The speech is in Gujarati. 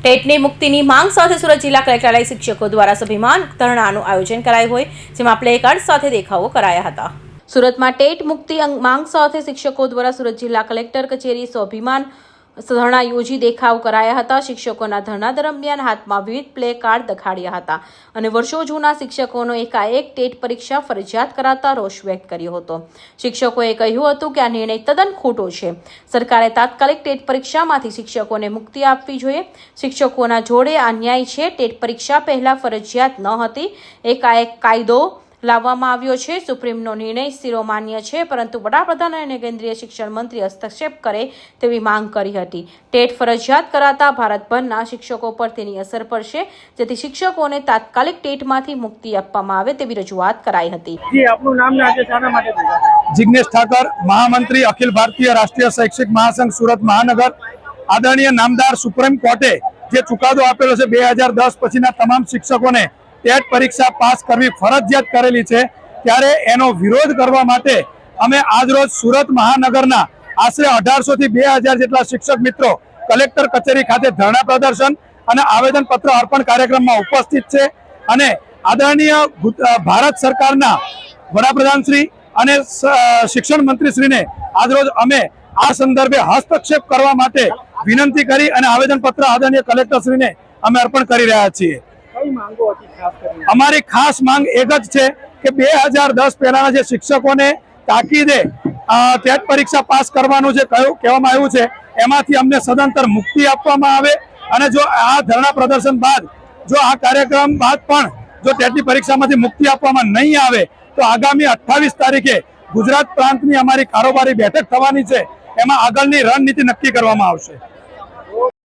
ટેટની મુક્તિની માંગ સાથે સુરત જિલ્લા કલેક્ટરાલય શિક્ષકો દ્વારા સ્વાભિમાન ધરણાનું આયોજન કરાયું હોય, જેમાં પ્લેકાર્ડ સાથે દેખાવો કરાયા હતા। સુરતમાં ટેટ મુક્તિ માંગ સાથે શિક્ષકો દ્વારા સુરત જિલ્લા કલેક્ટર કચેરી સ્વાભિમાન ધરણા યોજી દેખાવ કરાયા હતા। શિક્ષકોના ધરણા દરમિયાન હાથમાં વિવિધ પ્લે કાર્ડ દેખાડ્યા હતા અને વર્ષો જૂના શિક્ષકોનો એકાએક ટેટ પરીક્ષા ફરજિયાત કરાતા રોષ વ્યક્ત કર્યો હતો। શિક્ષકોએ કહ્યું હતું કે આ નિર્ણય તદ્દન ખોટો છે। સરકારે તાત્કાલિક ટેટ પરીક્ષામાંથી શિક્ષકોને મુક્તિ આપવી જોઈએ। શિક્ષકોના જોડે અન્યાય છે। ટેટ પરીક્ષા પહેલા ફરજિયાત ન હતી, એકાએક કાયદો લાવવામાં આવ્યો છે। સુપ્રીમનો નિર્ણય શિરોમાન્ય છે, પરંતુ વડાપ્રધાન અને કેન્દ્રીય શિક્ષણ મંત્રી હસ્તક્ષેપ કરે તેવી માંગ કરી હતી। ટેટ ફરજિયાત કરાતા ભારતભરના શિક્ષકો પર તેની અસર પડશે, જેથી શિક્ષકોને તાત્કાલિક ટેટમાંથી મુક્તિ આપવામાં આવે તેવી રજૂઆત કરાઈ હતી। जिग्नेश ठाकर, महामंत्री अखिल भारतीय राष्ट्रीय शैक्षिक महासंघ सूरत महानगर। आदरणीय नामदार सुप्रीम कोर्टे जे चुकादो आपेलो छे 2010 पछीना तमाम शिक्षकोने टेट परीक्षा पास करवी फरजियात करेली छे, त्यारे एनो विरोध करवा माटे अमे आजरोज सूरत महानगरना आश्रे 1800 થી 2000 જેટલા શિક્ષક મિત્રો કલેક્ટર કચેરી ખાતે ધરણા પ્રદર્શન અને આવેદનપત્ર અર્પણ કાર્યક્રમમાં ઉપસ્થિત છે અને આદરણીય ભારત સરકારના વડાપ્રધાનશ્રી અને શિક્ષણ મંત્રીશ્રીને આજરોજ અમે આ સંદર્ભે હસ્તક્ષેપ કરવા માટે વિનંતી કરી અને આવેદનપત્ર આદરણીય કલેક્ટરશ્રીને અમે અર્પણ કરી રહ્યા છીએ। અમારી ખાસ માંગ એક જ છે કે 2010 પહેલાના જે શિક્ષકોને તાકીદે ટેટ પરીક્ષા પાસ કરવાનું જે કહેવામાં આવ્યું છે એમાંથી અમને સદંતર મુક્તિ આપવામાં આવે અને જો આ ધરણા પ્રદર્શન બાદ જો આ કાર્યક્રમ બાદ પણ જો ટેટની પરીક્ષામાંથી મુક્તિ આપવામાં નહીં આવે તો આગામી 28 તારીખે ગુજરાત પ્રાંતની અમારી કારોબારી બેઠક થવાની છે, એમાં આગળની રણનીતિ નક્કી કરવામાં આવશે।